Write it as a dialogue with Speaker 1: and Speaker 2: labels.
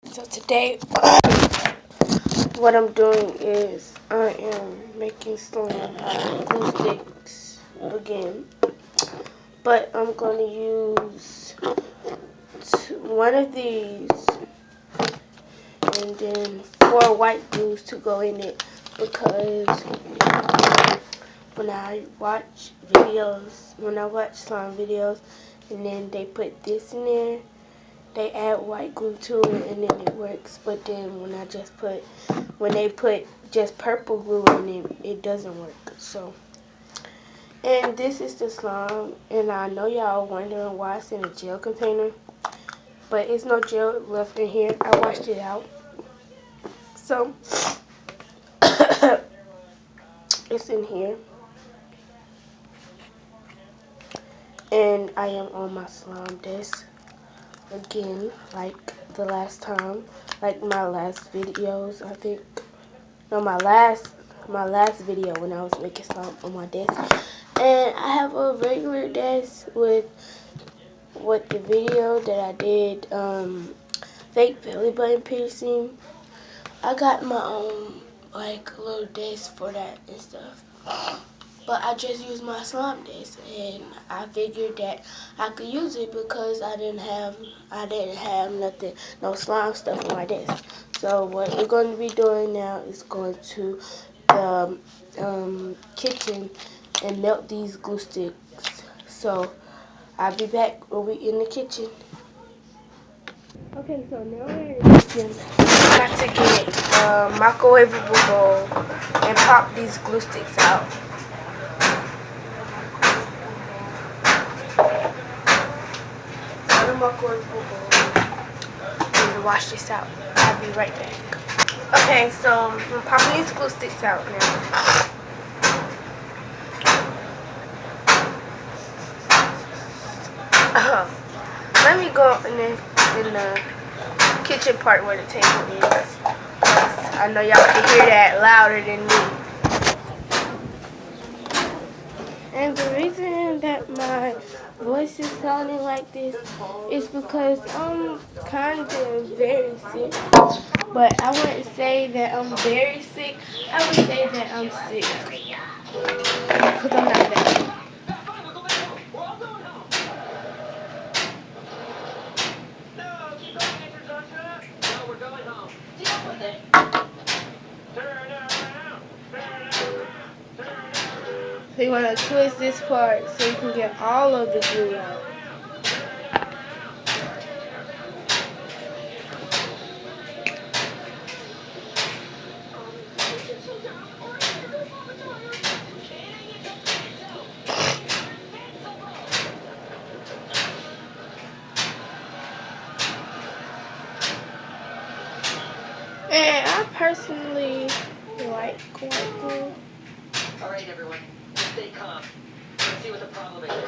Speaker 1: So today, what I'm doing is I am making slime glue sticks again, but I'm going to use one of these and then 4 white glues to go in it, because when I watch slime videos and then they put this in there, they add white glue to it and then it works. But then when they put just purple glue in it, it doesn't work. So, and this is the slime, and I know y'all wondering why it's in a gel container, but it's no gel left in here. I washed it out. So it's in here, and I am on my slime desk again, like the last time, like my last videos, I think. No, my last video when I was making slime on my desk. And I have a regular desk with the video that I did, fake belly button piercing. I got my own like little desk for that and stuff. But I just used my slime desk, and I figured that I could use it because I didn't have nothing, no slime stuff on my desk. So what we're going to be doing now is going to the kitchen and melt these glue sticks. So I'll be back when we in the kitchen. Okay, so now we're in the kitchen. I'm about to get a microwavable bowl and pop these glue sticks out. Microwavable bowl. I'm gonna wash this out. I'll be right back. Okay, so I'm popping these glue sticks out now. Let me go in the kitchen part where the table is. I know y'all can hear that louder than me. And the reason that my voice is sounding like this is because I'm kind of very sick. But I wouldn't say that I'm very sick. I would say that I'm sick. Because I'm not that sick. So you want to twist this part so you can get all of the glue out. And I personally like white glue.
Speaker 2: Alright everyone, stay calm. Let's see what the problem is.